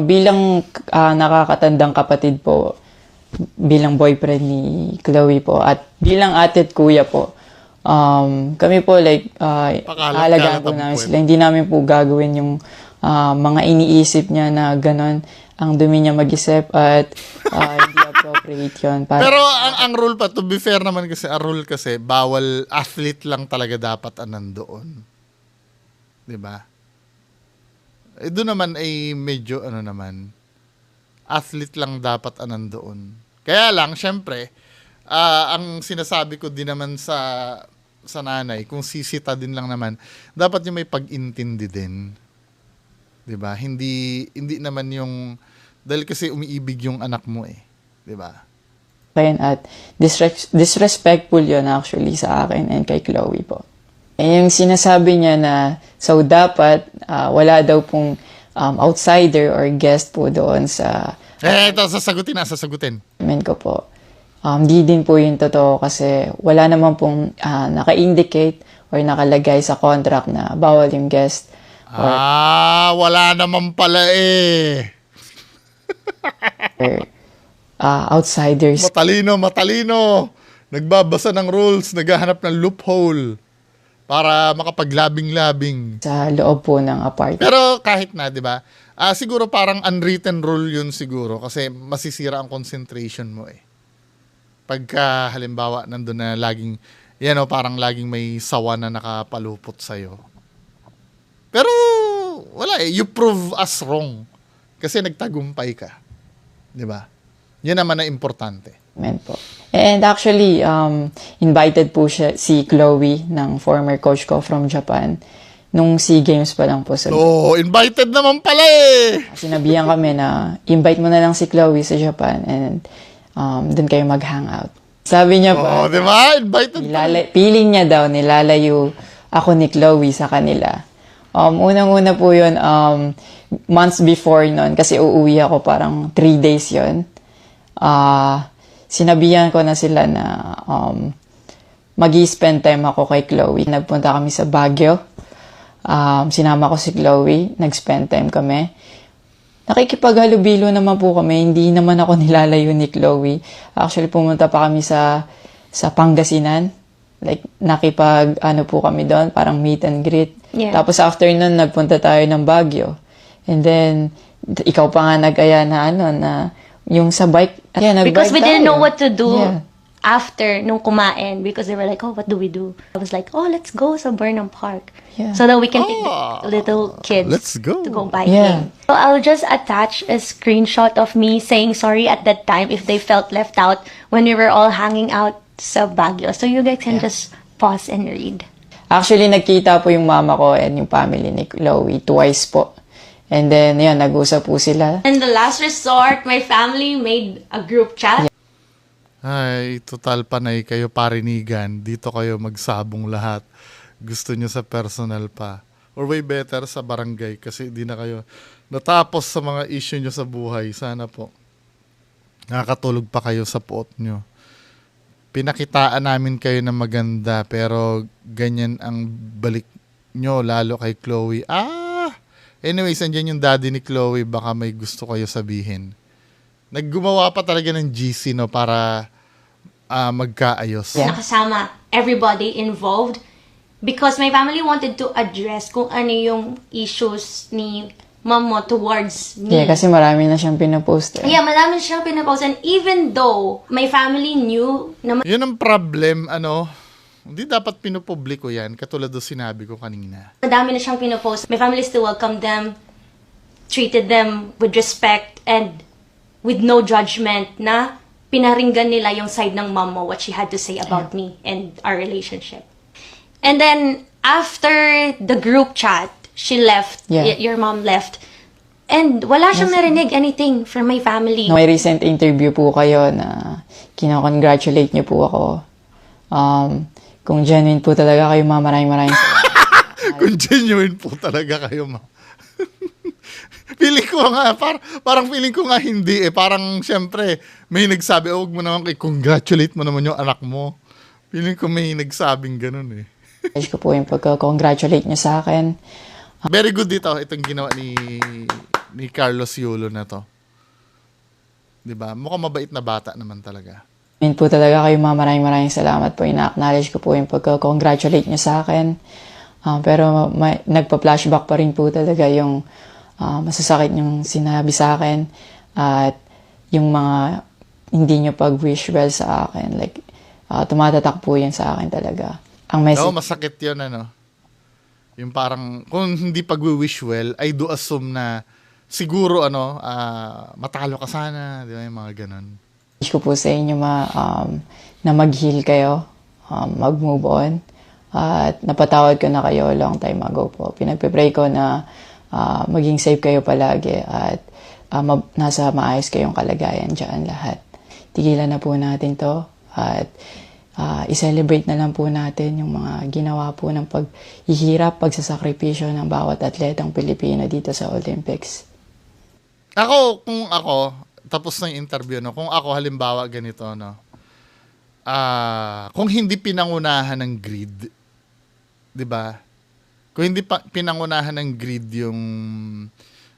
Bilang nakakatandang kapatid po, bilang boyfriend ni Chloe po, at bilang ate at kuya po, kami po alagaan po namin sila. Hindi namin po gagawin yung mga iniisip niya na ganon. Ang dumi niya mag-isip at hindi appropriate yun. Pero ang rule pa, to be fair naman kasi, ang rule kasi, bawal athlete lang talaga dapat nandoon. 'Di ba? Doon naman ay medyo athlete lang dapat nandoon. Kaya lang, syempre, ang sinasabi ko din naman sa nanay, kung sisita din lang naman, dapat yung may pag-intindi din. 'Di ba? Hindi naman yung dahil kasi umiibig yung anak mo eh. 'Di ba? At disrespectful yun actually sa akin and kay Chloe po. Yung sinasabi niya na so dapat wala daw pong outsider or guest po doon sa ito, sasagutin. Men ko po. Di din po yung totoo kasi wala naman pong naka-indicate or nakalagay sa contract na bawal yung guest. Wala naman pala eh. Outsiders. Matalino. Nagbabasa ng rules, naghahanap ng loophole para makapaglabing-labing. Sa loob po ng apartment. Pero kahit na, 'di ba? Siguro parang unwritten rule 'yun siguro kasi masisira ang concentration mo eh. Pagka halimbawa nandoon na laging parang laging may sawa na nakapalupot sa iyo. Pero wala eh, you prove us wrong kasi nagtagumpay ka. 'Di ba? 'Yan naman ang importante. Po. And actually, invited po si Chloe ng former coach ko from Japan nung SEA Games pa lang po. Invited naman pala eh! Sinabihan kami na invite mo na lang si Chloe sa Japan and dun kayo mag-hangout. Sabi niya pa, di ba? Invited feeling niya daw, nilalayo ako ni Chloe sa kanila. Unang-una po yun, months before nun, kasi uuwi ako parang 3 days yun. Sinabihan ko na sila na mag-i-spend time ako kay Chloe. Nagpunta kami sa Baguio. Sinama ko si Chloe. Nag-spend time kami. Nakikipaghalubilo naman po kami. Hindi naman ako nilalayo ni Chloe. Actually, pumunta pa kami sa Pangasinan. Like, po kami doon. Parang meet and greet. Yeah. Tapos after nun, nagpunta tayo ng Baguio. And then, ikaw pa nga nag-aya na yung sa bike. Because we didn't know what to do. Yeah. after nung kumain because they were like, oh, what do we do? I was like, oh, let's go sa Burnham Park. Yeah. So that we can take the little kids Let's go. to go biking. So I'll just attach a screenshot of me saying sorry at that time if they felt left out when we were all hanging out sa Baguio. So you guys can just pause and read. Actually, nagkita po yung mama ko and yung family ni Chloe twice po. And then, yun, nag-usap po sila. In the last resort, my family made a group chat. Ay, total panay kayo parinigan. Dito kayo magsabong lahat. Gusto nyo sa personal pa. Or way better sa barangay kasi di na kayo natapos sa mga issue nyo sa buhay. Sana po nakakatulog pa kayo sa puot nyo. Pinakitaan namin kayo na maganda pero ganyan ang balik nyo lalo kay Chloe. Anyways, andyan yung daddy ni Chloe. Baka may gusto kayo sabihin. Naggumawa pa talaga ng GC no para magkaayos. Nakasama everybody involved because my family wanted to address kung ano yung issues ni mom mo towards me. Yeah, kasi marami na siyang pinapost. Yeah, marami siyang pinapost. And even though my family knew na Yun ang problem, hindi dapat pinupubliko yan, katulad doon sinabi ko kanina. madami na siyang pinopost, my family still welcomed them, treated them with respect and with no judgment na pinaringgan nila yung side ng mom mo, what she had to say about me and our relationship. And then, after the group chat, she left, your mom left, and wala siyang narinig anything from my family. May recent interview po kayo na kinakongratulate niyo po ako. Kung genuine po talaga kayo, maraming salamat. Kung genuine po talaga kayo, ma. Feeling ko nga, parang feeling ko nga hindi eh. Parang syempre, may nagsabi, huwag mo naman congratulate mo naman yung anak mo. Feeling ko may nagsabing ganun eh. Wish ko po yung pagka-congratulate niyo sa akin. Very good dito, itong ginawa ni Carlos Yulo na to. Diba? Mukhang mabait na bata naman talaga. Yun po talaga kayo, maraming salamat po. Ina-acknowledge ko po yung pagka-congratulate niyo sa akin. Pero nagpa-flashback pa rin po talaga yung masasakit yung sinabi sa akin at yung mga hindi nyo pag-wish well sa akin. Like, tumatatak po yan sa akin talaga. Ang message... masakit yun, Yung parang, kung hindi pag-wish well, I do assume na siguro, matalo ka sana. Di ba? Yung mga ganun. Wish ko po sa inyo na mag-heal kayo, mag-move on. At napatawad ko na kayo long time ago po. Pinagpe-pray ko na maging safe kayo palagi at nasa maayos kayong kalagayan dyan lahat. Tigilan na po natin to at i-celebrate na lang po natin yung mga ginawa po ng paghihirap, pagsasakripisyo ng bawat atletang Pilipino dito sa Olympics. Kung ako, tapos na yung interview, kung ako halimbawa ganito, kung hindi pinangunahan ng greed, di ba? Kung hindi pinangunahan ng greed yung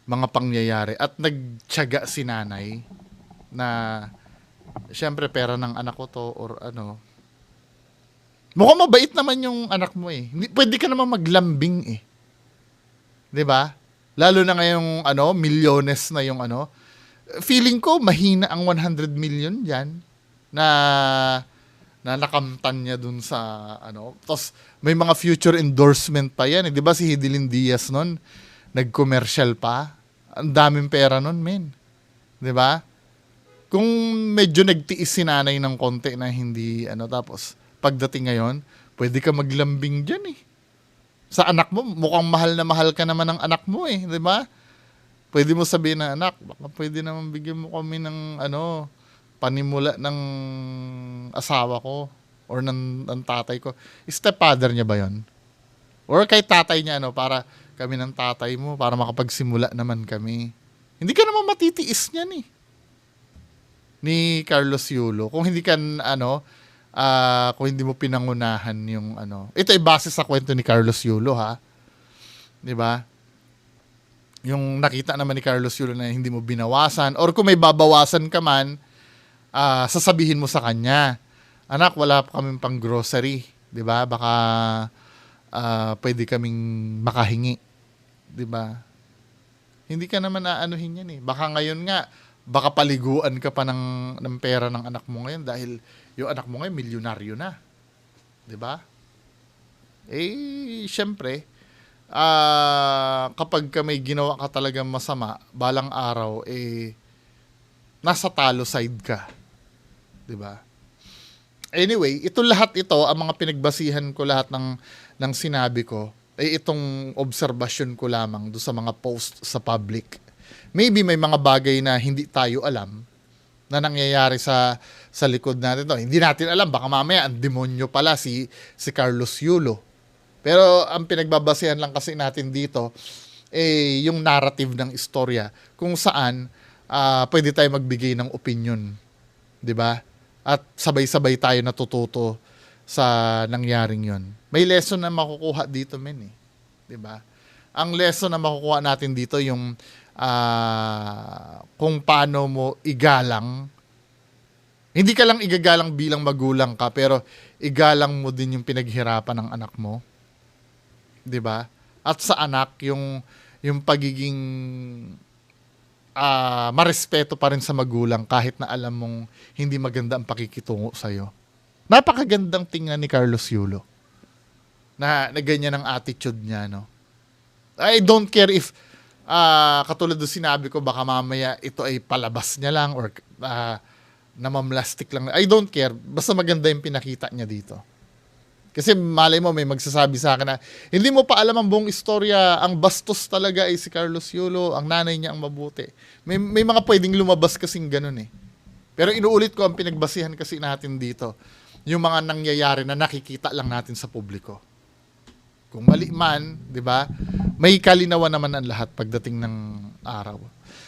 mga pangyayari at nagtiyaga si nanay na syempre pera ng anak ko to or mukhang mabait naman yung anak mo eh. Pwede ka naman maglambing eh. 'Di ba? Lalo na ngayong milyones na yung feeling ko mahina ang 100 million diyan na nakamtan niya dun sa Tapos may mga future endorsement pa yan. 'Di ba si Hidilyn Diaz nun nag-commercial pa? Ang daming pera nun, men. 'Di ba? Kung medyo nagtiis si nanay ng konti na hindi tapos pagdating ngayon, pwede ka maglambing diyan eh. Sa anak mo, mukhang mahal na mahal ka naman ng anak mo eh, 'di ba? Pwede mo sabihin na, anak, baka pwede naman bigyan mo kami ng panimula ng asawa ko or ng tatay ko. Stepfather niya ba yon? Or kay tatay niya, para kami ng tatay mo, para makapagsimula naman kami. Hindi ka naman matitiis niyan eh. Ni Carlos Yulo. Kung hindi ka, kung hindi mo pinangunahan yung Ito ay base sa kwento ni Carlos Yulo, ha? Di ba? Yung nakita naman ni Carlos Yulo na hindi mo binawasan or kung may babawasan ka man, sasabihin mo sa kanya, anak, wala pa kaming pang grocery, 'di ba? Baka pwede kaming makahingi, 'di ba? Hindi ka naman aanuhin yan eh. Baka ngayon nga baka paliguan ka pa ng pera ng anak mo ngayon dahil yung anak mo ngayon milyonaryo na. 'Di ba? Syempre, kapag ka may ginawa ka talagang masama, balang araw, nasa talo side ka. 'Di ba? Anyway, lahat ito, ang mga pinagbasihan ko lahat ng sinabi ko, itong obserbasyon ko lamang do sa mga post sa public. Maybe may mga bagay na hindi tayo alam na nangyayari sa likod natin to. Hindi natin alam, baka mamaya ang demonyo pala si Carlos Yulo. Pero ang pinagbabasehan lang kasi natin dito yung narrative ng istorya kung saan pwede tayo magbigay ng opinion, 'di ba? At sabay-sabay tayo natututo sa nangyaring 'yon. May lesson na makukuha dito, men, 'di ba? Ang lesson na makukuha natin dito yung kung paano mo igalang. Hindi ka lang igagalang bilang magulang ka, pero igalang mo din yung pinaghirapan ng anak mo. 'Di ba? At sa anak yung pagiging marespeto pa rin sa magulang kahit na alam mong hindi maganda ang pakikitungo sa iyo. Napakagandang tingnan ni Carlos Yulo. Na ganyan ang attitude niya, no. I don't care if katulad ng sinabi ko, baka mamaya ito ay palabas niya lang or namamlastik lang. I don't care. Basta maganda yung pinakita niya dito. Kasi malay mo, may magsasabi sa akin na hindi mo pa alam ang buong istorya, ang bastos talaga ay si Carlos Yulo, ang nanay niya ang mabuti. May mga pwedeng lumabas kasing ganun eh. Pero inuulit ko, ang pinagbasihan kasi natin dito, yung mga nangyayari na nakikita lang natin sa publiko. Kung mali man, di ba, may kalinawan naman ang lahat pagdating ng araw.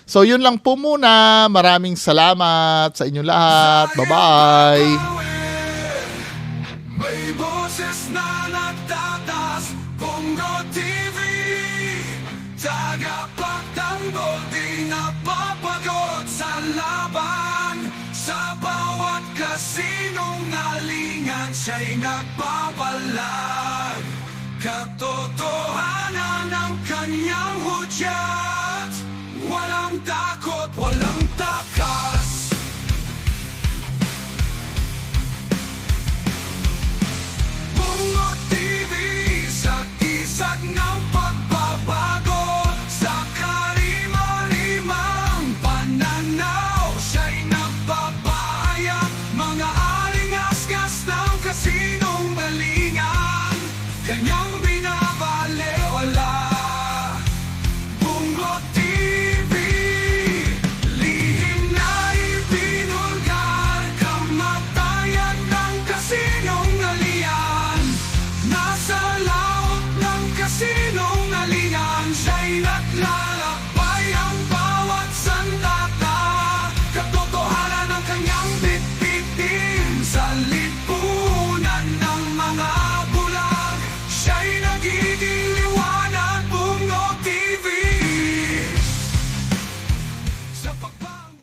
So yun lang po muna. Maraming salamat sa inyo lahat. Bye-bye! May boses na nagtatas, Bongo TV, tagapagtanggol, di napapagod sa laban. Sa bawat kasinungalingan, siya'y nagbabalag. Katotohanan ng kanyang hudyat, walang takot, walang takas. Bongo TV, sa isag ng pagbabago, sa karima-rimang pananaw, siya'y nagpapahayag, mga alingas-gas ng kasinungalingan, kanyang binabalewala. Bongo TV, lihim na ibinulgar, kamatayan ng kasinungalingan. Nasa laot ng kasinungalingan, siya'y naglalakbay ang bawat sandata. Katotohanan ng kanyang